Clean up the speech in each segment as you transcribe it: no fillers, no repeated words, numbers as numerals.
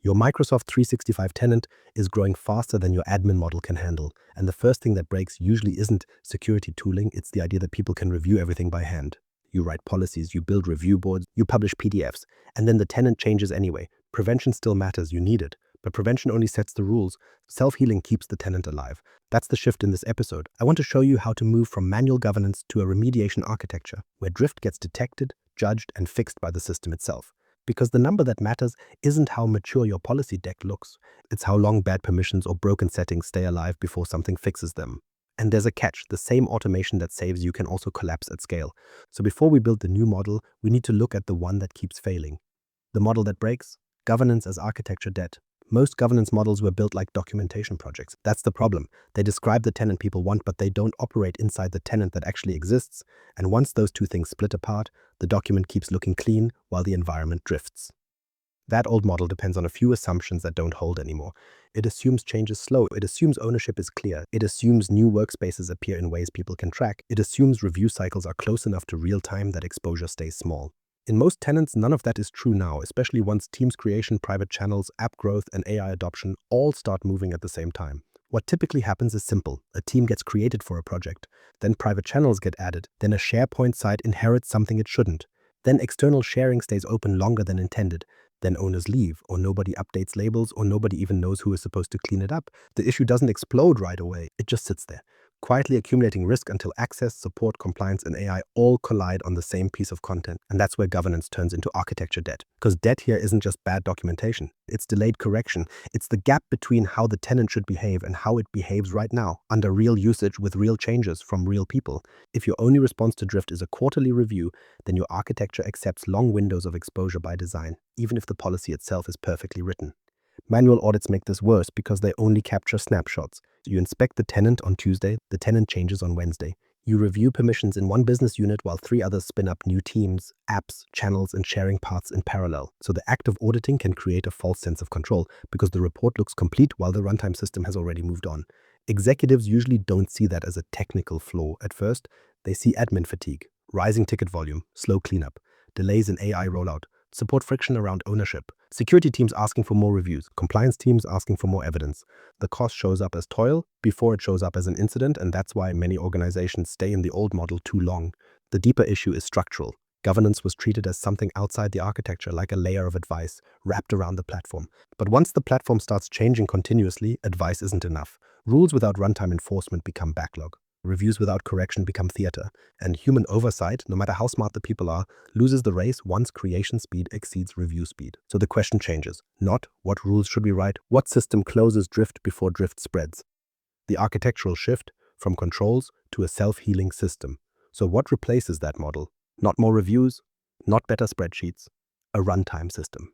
Your Microsoft 365 tenant is growing faster than your admin model can handle, and the first thing that breaks usually isn't security tooling, it's the idea that people can review everything by hand. You write policies, you build review boards, you publish PDFs, and then the tenant changes anyway. Prevention still matters, you need it, but prevention only sets the rules. Self-healing keeps the tenant alive. That's the shift in this episode. I want to show you how to move from manual governance to a remediation architecture, where drift gets detected, judged, and fixed by the system itself. Because the number that matters isn't how mature your policy deck looks, it's how long bad permissions or broken settings stay alive before something fixes them. And there's a catch, the same automation that saves you can also collapse at scale. So before we build the new model, we need to look at the one that keeps failing. The model that breaks? Governance as architecture debt. Most governance models were built like documentation projects. That's the problem. They describe the tenant people want, but they don't operate inside the tenant that actually exists. And once those two things split apart, the document keeps looking clean while the environment drifts. That old model depends on a few assumptions that don't hold anymore. It assumes change is slow. It assumes ownership is clear. It assumes new workspaces appear in ways people can track. It assumes review cycles are close enough to real time that exposure stays small. In most tenants, none of that is true now, especially once Teams creation, private channels, app growth, and AI adoption all start moving at the same time. What typically happens is simple. A team gets created for a project, then private channels get added, then a SharePoint site inherits something it shouldn't. Then external sharing stays open longer than intended. Then owners leave, or nobody updates labels, or nobody even knows who is supposed to clean it up. The issue doesn't explode right away, it just sits there, quietly accumulating risk until access, support, compliance, and AI all collide on the same piece of content. And that's where governance turns into architecture debt. Because debt here isn't just bad documentation, it's delayed correction. It's the gap between how the tenant should behave and how it behaves right now, under real usage with real changes from real people. If your only response to drift is a quarterly review, then your architecture accepts long windows of exposure by design, even if the policy itself is perfectly written. Manual audits make this worse because they only capture snapshots. You inspect the tenant on Tuesday, the tenant changes on Wednesday. You review permissions in one business unit while 3 others spin up new teams, apps, channels, and sharing paths in parallel. So the act of auditing can create a false sense of control because the report looks complete while the runtime system has already moved on. Executives usually don't see that as a technical flaw at first. They see admin fatigue, rising ticket volume, slow cleanup, delays in AI rollout, support friction around ownership, security teams asking for more reviews, compliance teams asking for more evidence. The cost shows up as toil before it shows up as an incident, and that's why many organizations stay in the old model too long. The deeper issue is structural. Governance was treated as something outside the architecture, like a layer of advice wrapped around the platform. But once the platform starts changing continuously, advice isn't enough. Rules without runtime enforcement become backlog. Reviews without correction become theater, and human oversight, no matter how smart the people are, loses the race once creation speed exceeds review speed. So the question changes, not what rules should we write, what system closes drift before drift spreads. The architectural shift from controls to a self-healing system. So what replaces that model? Not more reviews, not better spreadsheets, a runtime system.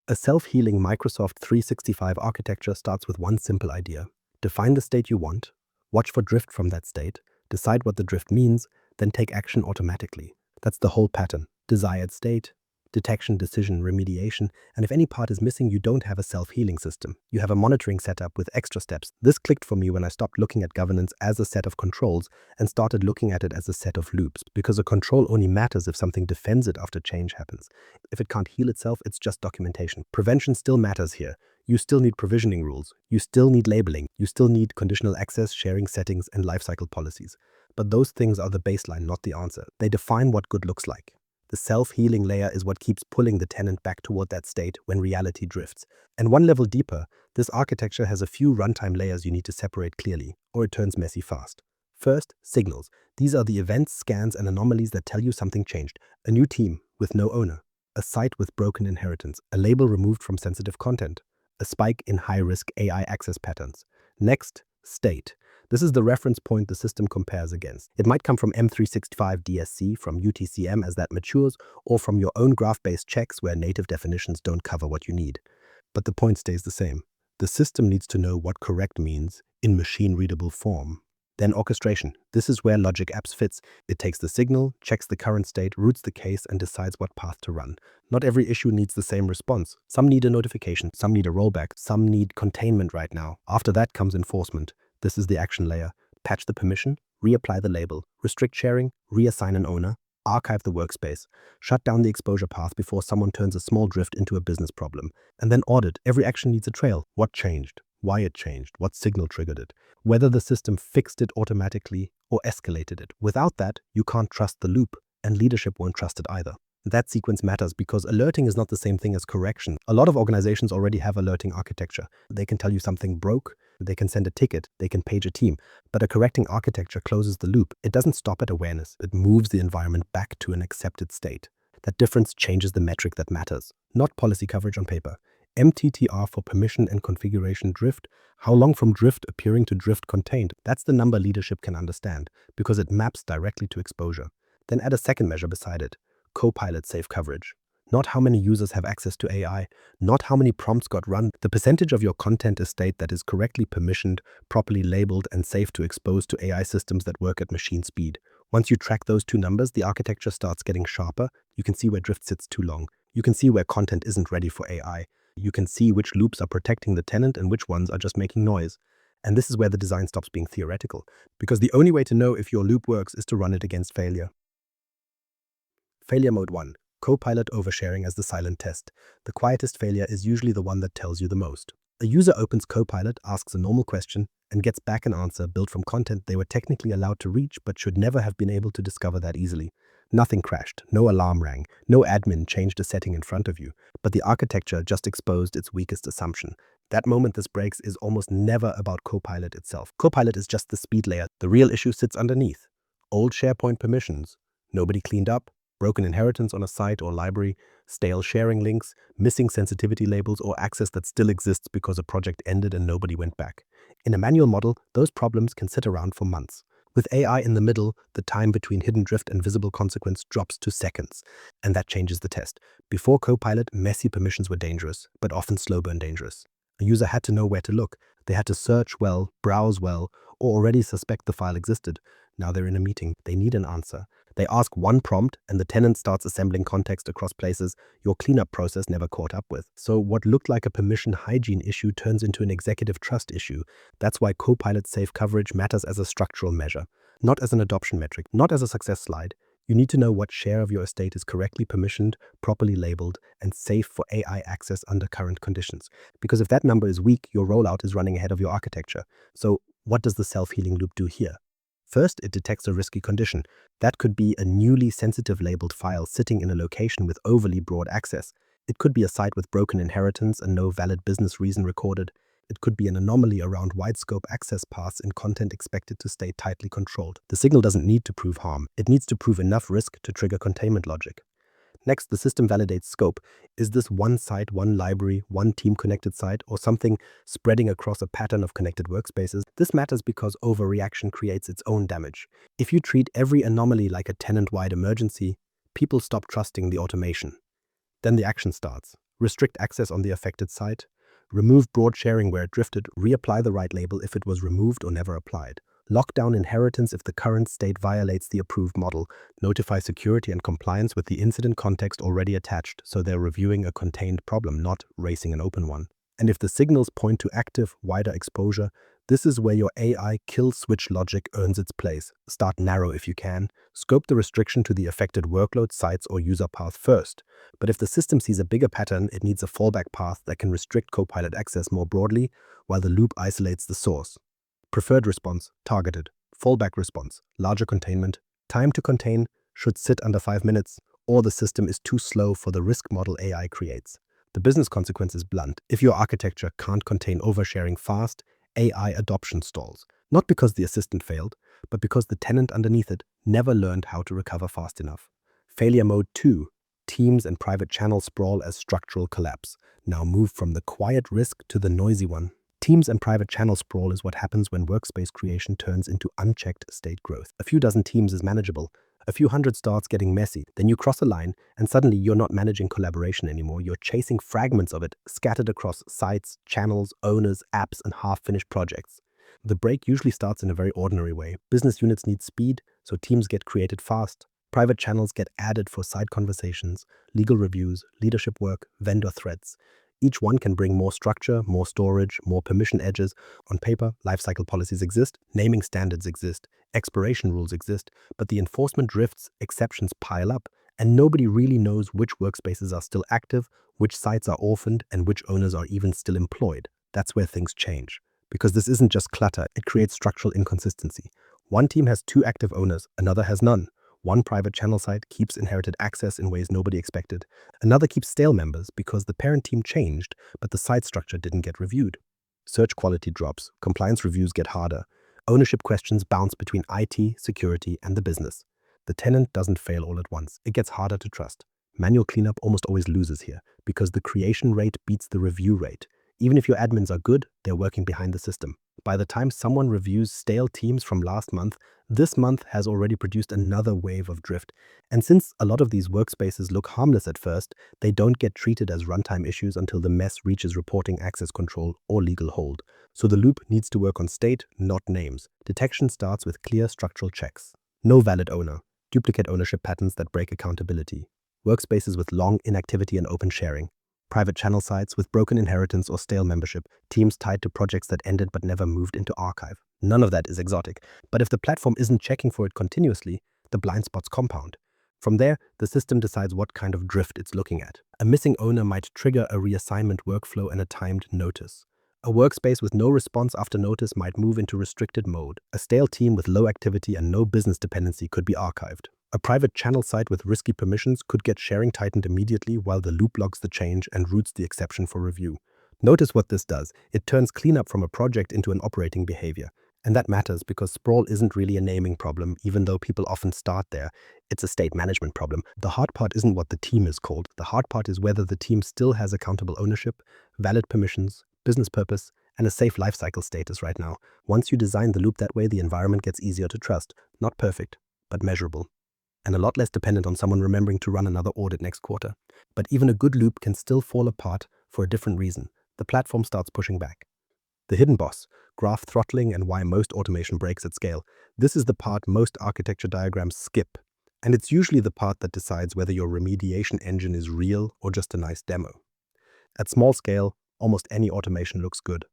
A self-healing Microsoft 365 architecture starts with one simple idea. Define the state you want, watch for drift from that state, decide what the drift means, then take action automatically. That's the whole pattern. Desired state, detection, decision, remediation, and if any part is missing, you don't have a self-healing system. You have a monitoring setup with extra steps. This clicked for me when I stopped looking at governance as a set of controls and started looking at it as a set of loops, because a control only matters if something defends it after change happens. If it can't heal itself, it's just documentation. Prevention still matters here. You still need provisioning rules. You still need labeling. You still need conditional access, sharing settings, and lifecycle policies. But those things are the baseline, not the answer. They define what good looks like. The self-healing layer is what keeps pulling the tenant back toward that state when reality drifts. And one level deeper, this architecture has a few runtime layers you need to separate clearly, or it turns messy fast. First, signals. These are the events, scans, and anomalies that tell you something changed. A new team with no owner, a site with broken inheritance, a label removed from sensitive content, a spike in high-risk AI access patterns. Next, state. This is the reference point the system compares against. It might come from M365 DSC, from UTCM as that matures, or from your own graph-based checks where native definitions don't cover what you need. But the point stays the same. The system needs to know what correct means in machine-readable form. Then orchestration. This is where Logic Apps fits. It takes the signal, checks the current state, routes the case, and decides what path to run. Not every issue needs the same response. Some need a notification, some need a rollback, some need containment right now. After that comes enforcement. This is the action layer. Patch the permission, reapply the label, restrict sharing, reassign an owner, archive the workspace, shut down the exposure path before someone turns a small drift into a business problem, and then audit. Every action needs a trail. What changed? Why it changed? What signal triggered it? Whether the system fixed it automatically or escalated it. Without that, you can't trust the loop, and leadership won't trust it either. That sequence matters because alerting is not the same thing as correction. A lot of organizations already have alerting architecture. They can tell you something broke, they can send a ticket, they can page a team. But a correcting architecture closes the loop. It doesn't stop at awareness. It moves the environment back to an accepted state. That difference changes the metric that matters, not policy coverage on paper. MTTR for permission and configuration drift. How long from drift appearing to drift contained? That's the number leadership can understand because it maps directly to exposure. Then add a second measure beside it. Copilot safe coverage. Not how many users have access to AI, not how many prompts got run, the percentage of your content estate that is correctly permissioned, properly labeled, and safe to expose to AI systems that work at machine speed. Once you track those two numbers, the architecture starts getting sharper. You can see where drift sits too long. You can see where content isn't ready for AI. You can see which loops are protecting the tenant and which ones are just making noise. And this is where the design stops being theoretical, because the only way to know if your loop works is to run it against failure. Failure mode 1. Copilot oversharing as the silent test. The quietest failure is usually the one that tells you the most. A user opens Copilot, asks a normal question, and gets back an answer built from content they were technically allowed to reach but should never have been able to discover that easily. Nothing crashed, no alarm rang, no admin changed a setting in front of you, but the architecture just exposed its weakest assumption. That moment this breaks is almost never about Copilot itself. Copilot is just the speed layer. The real issue sits underneath. Old SharePoint permissions. Nobody cleaned up. Broken inheritance on a site or library, stale sharing links, missing sensitivity labels, or access that still exists because a project ended and nobody went back. In a manual model, those problems can sit around for months. With AI in the middle, the time between hidden drift and visible consequence drops to seconds, and that changes the test. Before Copilot, messy permissions were dangerous, but often slow burn dangerous. A user had to know where to look. They had to search well, browse well, or already suspect the file existed. Now they're in a meeting. They need an answer. They ask one prompt and the tenant starts assembling context across places your cleanup process never caught up with. So what looked like a permission hygiene issue turns into an executive trust issue. That's why Copilot safe coverage matters as a structural measure, not as an adoption metric, not as a success slide. You need to know what share of your estate is correctly permissioned, properly labeled, and safe for AI access under current conditions. Because if that number is weak, your rollout is running ahead of your architecture. So what does the self-healing loop do here? First, it detects a risky condition. That could be a newly sensitive labeled file sitting in a location with overly broad access. It could be a site with broken inheritance and no valid business reason recorded. It could be an anomaly around wide-scope access paths in content expected to stay tightly controlled. The signal doesn't need to prove harm. It needs to prove enough risk to trigger containment logic. Next, the system validates scope. Is this one site, one library, one team-connected site, or something spreading across a pattern of connected workspaces? This matters because overreaction creates its own damage. If you treat every anomaly like a tenant-wide emergency, people stop trusting the automation. Then the action starts. Restrict access on the affected site, remove broad sharing where it drifted, reapply the right label if it was removed or never applied. Lock down inheritance if the current state violates the approved model. Notify security and compliance with the incident context already attached, so they're reviewing a contained problem, not racing an open one. And if the signals point to active, wider exposure, this is where your AI kill switch logic earns its place. Start narrow if you can. Scope the restriction to the affected workload, sites, or user path first. But if the system sees a bigger pattern, it needs a fallback path that can restrict Copilot access more broadly, while the loop isolates the source. Preferred response, targeted. Fallback response, larger containment. Time to contain should sit under 5 minutes, or the system is too slow for the risk model AI creates. The business consequence is blunt. If your architecture can't contain oversharing fast, AI adoption stalls. Not because the assistant failed, but because the tenant underneath it never learned how to recover fast enough. Failure mode 2. Teams and private channel sprawl as structural collapse. Now move from the quiet risk to the noisy one. Teams and private channel sprawl is what happens when workspace creation turns into unchecked state growth. A few dozen teams is manageable. A few hundred starts getting messy. Then you cross a line, and suddenly you're not managing collaboration anymore. You're chasing fragments of it, scattered across sites, channels, owners, apps, and half-finished projects. The break usually starts in a very ordinary way. Business units need speed, so teams get created fast. Private channels get added for side conversations, legal reviews, leadership work, vendor threads. Each one can bring more structure, more storage, more permission edges. On paper, lifecycle policies exist, naming standards exist, expiration rules exist, but the enforcement drifts, exceptions pile up, and nobody really knows which workspaces are still active, which sites are orphaned, and which owners are even still employed. That's where things change. Because this isn't just clutter, it creates structural inconsistency. One team has two active owners, another has none. One private channel site keeps inherited access in ways nobody expected. Another keeps stale members because the parent team changed, but the site structure didn't get reviewed. Search quality drops, compliance reviews get harder. Ownership questions bounce between IT, security, and the business. The tenant doesn't fail all at once. It gets harder to trust. Manual cleanup almost always loses here because the creation rate beats the review rate. Even if your admins are good, they're working behind the system. By the time someone reviews stale teams from last month, this month has already produced another wave of drift. And since a lot of these workspaces look harmless at first, they don't get treated as runtime issues until the mess reaches reporting access control or legal hold. So the loop needs to work on state, not names. Detection starts with clear structural checks. No valid owner. Duplicate ownership patterns that break accountability. Workspaces with long inactivity and open sharing. Private channel sites with broken inheritance or stale membership, teams tied to projects that ended but never moved into archive. None of that is exotic, but if the platform isn't checking for it continuously, the blind spots compound. From there, the system decides what kind of drift it's looking at. A missing owner might trigger a reassignment workflow and a timed notice. A workspace with no response after notice might move into restricted mode. A stale team with low activity and no business dependency could be archived. A private channel site with risky permissions could get sharing tightened immediately while the loop logs the change and routes the exception for review. Notice what this does. It turns cleanup from a project into an operating behavior. And that matters because sprawl isn't really a naming problem, even though people often start there. It's a state management problem. The hard part isn't what the team is called. The hard part is whether the team still has accountable ownership, valid permissions, business purpose, and a safe lifecycle status right now. Once you design the loop that way, the environment gets easier to trust. Not perfect, but measurable. And a lot less dependent on someone remembering to run another audit next quarter. But even a good loop can still fall apart for a different reason. The platform starts pushing back. The hidden boss, graph throttling and why most automation breaks at scale. This is the part most architecture diagrams skip. And it's usually the part that decides whether your remediation engine is real or just a nice demo. At small scale, almost any automation looks good.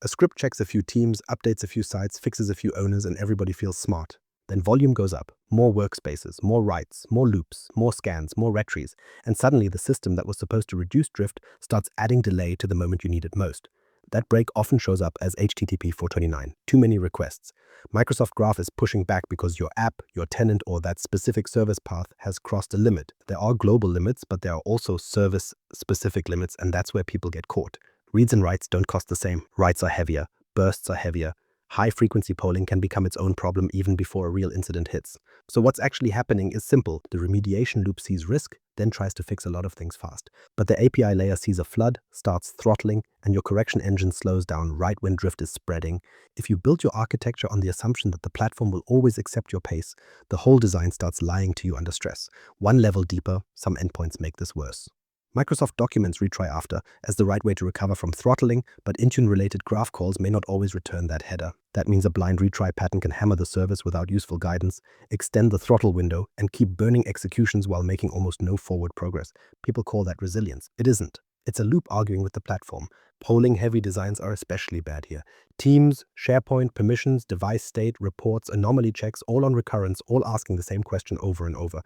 A script checks a few teams, updates a few sites, fixes a few owners, and everybody feels smart. Then volume goes up, more workspaces, more writes, more loops, more scans, more retries, and suddenly the system that was supposed to reduce drift starts adding delay to the moment you need it most. That break often shows up as HTTP 429, too many requests. Microsoft Graph is pushing back because your app, your tenant, or that specific service path has crossed a limit. There are global limits, but there are also service-specific limits, and that's where people get caught. Reads and writes don't cost the same. Writes are heavier, bursts are heavier. High-frequency polling can become its own problem even before a real incident hits. So what's actually happening is simple. The remediation loop sees risk, then tries to fix a lot of things fast. But the API layer sees a flood, starts throttling, and your correction engine slows down right when drift is spreading. If you build your architecture on the assumption that the platform will always accept your pace, the whole design starts lying to you under stress. One level deeper, some endpoints make this worse. Microsoft Documents retry after as the right way to recover from throttling, but Intune-related graph calls may not always return that header. That means a blind retry pattern can hammer the service without useful guidance, extend the throttle window, and keep burning executions while making almost no forward progress. People call that resilience. It isn't. It's a loop arguing with the platform. Polling-heavy designs are especially bad here. Teams, SharePoint, permissions, device state, reports, anomaly checks, all on recurrence, all asking the same question over and over.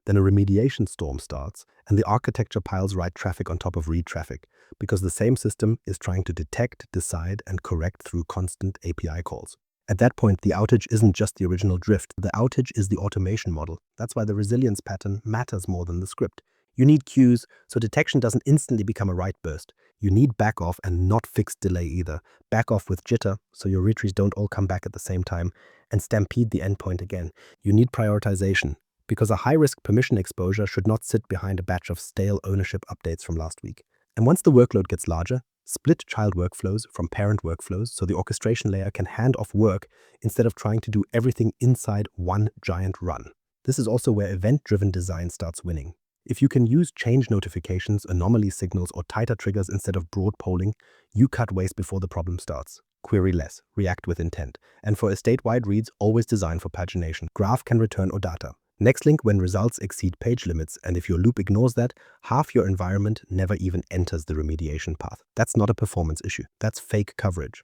Then a remediation storm starts, and the architecture piles write traffic on top of read traffic, because the same system is trying to detect, decide, and correct through constant API calls. At that point, the outage isn't just the original drift, the outage is the automation model. That's why the resilience pattern matters more than the script. You need queues, so detection doesn't instantly become a write burst. You need back off and not fixed delay either. Back off with jitter, so your retries don't all come back at the same time, and stampede the endpoint again. You need prioritization, because a high-risk permission exposure should not sit behind a batch of stale ownership updates from last week. And once the workload gets larger, split child workflows from parent workflows so the orchestration layer can hand off work instead of trying to do everything inside one giant run. This is also where event-driven design starts winning. If you can use change notifications, anomaly signals, or tighter triggers instead of broad polling, you cut waste before the problem starts. Query less, react with intent. And for estate-wide reads, always design for pagination. Graph can return OData. Next link when results exceed page limits, and if your loop ignores that, half your environment never even enters the remediation path. That's not a performance issue. That's fake coverage.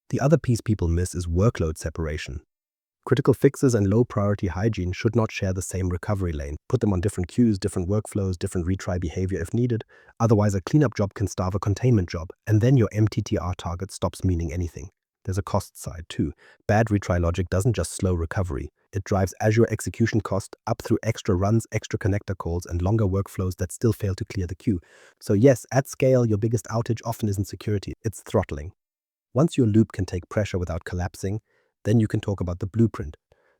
The other piece people miss is workload separation. Critical fixes and low-priority hygiene should not share the same recovery lane. Put them on different queues, different workflows, different retry behavior if needed. Otherwise, a cleanup job can starve a containment job, and then your MTTR target stops meaning anything. There's a cost side too. Bad retry logic doesn't just slow recovery. It drives Azure execution cost up through extra runs, extra connector calls, and longer workflows that still fail to clear the queue. So yes, at scale, your biggest outage often isn't security, it's throttling. Once your loop can take pressure without collapsing, then you can talk about the blueprint.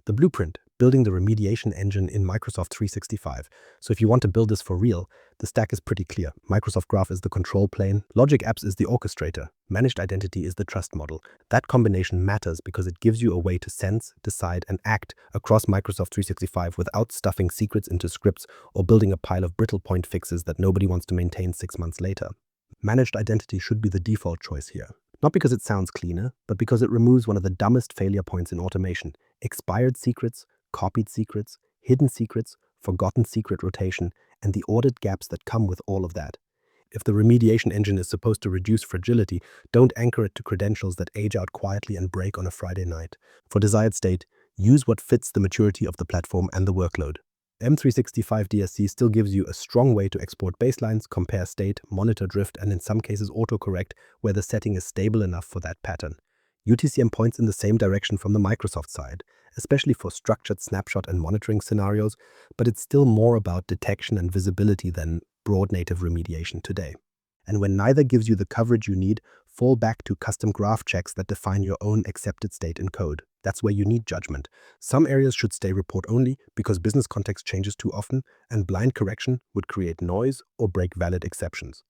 The blueprint, building the remediation engine in Microsoft 365. So if you want to build this for real, the stack is pretty clear. Microsoft Graph is the control plane, Logic Apps is the orchestrator, Managed Identity is the trust model. That combination matters because it gives you a way to sense, decide, and act across Microsoft 365 without stuffing secrets into scripts or building a pile of brittle point fixes that nobody wants to maintain 6 months later. Managed Identity should be the default choice here. Not because it sounds cleaner, but because it removes one of the dumbest failure points in automation: expired secrets, copied secrets, hidden secrets, forgotten secret rotation, and the audit gaps that come with all of that. If the remediation engine is supposed to reduce fragility, don't anchor it to credentials that age out quietly and break on a Friday night. For desired state, use what fits the maturity of the platform and the workload. M365 DSC still gives you a strong way to export baselines, compare state, monitor drift, and in some cases autocorrect where the setting is stable enough for that pattern. UTCM points in the same direction from the Microsoft side, especially for structured snapshot and monitoring scenarios, but it's still more about detection and visibility than broad native remediation today. And when neither gives you the coverage you need, fall back to custom graph checks that define your own accepted state in code. That's where you need judgment. Some areas should stay report only because business context changes too often, and blind correction would create noise or break valid exceptions.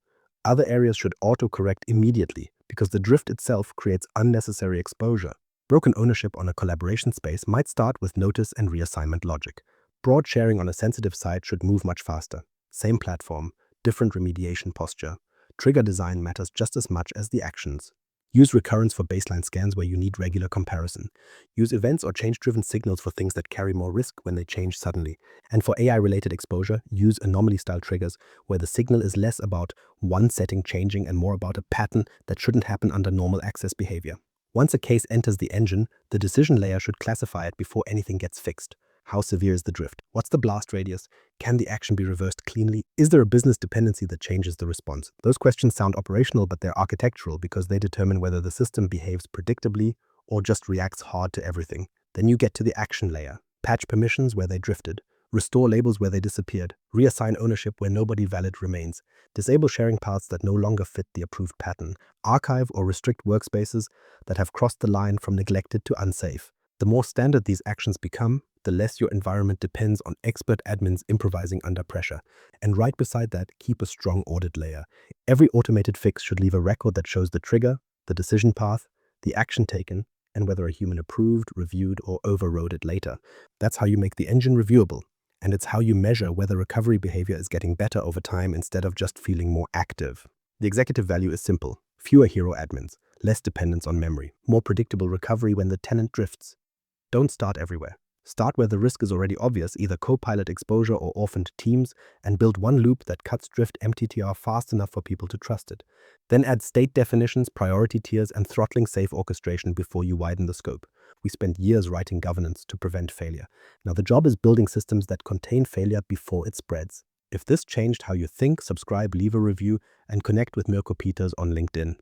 Other areas should auto-correct immediately because the drift itself creates unnecessary exposure. Broken ownership on a collaboration space might start with notice and reassignment logic. Broad sharing on a sensitive site should move much faster. Same platform, different remediation posture. Trigger design matters just as much as the actions. Use recurrence for baseline scans where you need regular comparison. Use events or change-driven signals for things that carry more risk when they change suddenly. And for AI-related exposure, use anomaly-style triggers where the signal is less about one setting changing and more about a pattern that shouldn't happen under normal access behavior. Once a case enters the engine, the decision layer should classify it before anything gets fixed. How severe is the drift? What's the blast radius? Can the action be reversed cleanly? Is there a business dependency that changes the response? Those questions sound operational, but they're architectural because they determine whether the system behaves predictably or just reacts hard to everything. Then you get to the action layer. Patch permissions where they drifted. Restore labels where they disappeared. Reassign ownership where nobody valid remains. Disable sharing paths that no longer fit the approved pattern. Archive or restrict workspaces that have crossed the line from neglected to unsafe. The more standard these actions become, the less your environment depends on expert admins improvising under pressure. And right beside that, keep a strong audit layer. Every automated fix should leave a record that shows the trigger, the decision path, the action taken, and whether a human approved, reviewed, or overrode it later. That's how you make the engine reviewable. And it's how you measure whether recovery behavior is getting better over time instead of just feeling more active. The executive value is simple: fewer hero admins, less dependence on memory, more predictable recovery when the tenant drifts. Don't start everywhere. Start where the risk is already obvious, either Copilot exposure or orphaned teams, and build one loop that cuts drift MTTR fast enough for people to trust it. Then add state definitions, priority tiers, and throttling safe orchestration before you widen the scope. We spent years writing governance to prevent failure. Now the job is building systems that contain failure before it spreads. If this changed how you think, subscribe, leave a review, and connect with Mirko Peters on LinkedIn.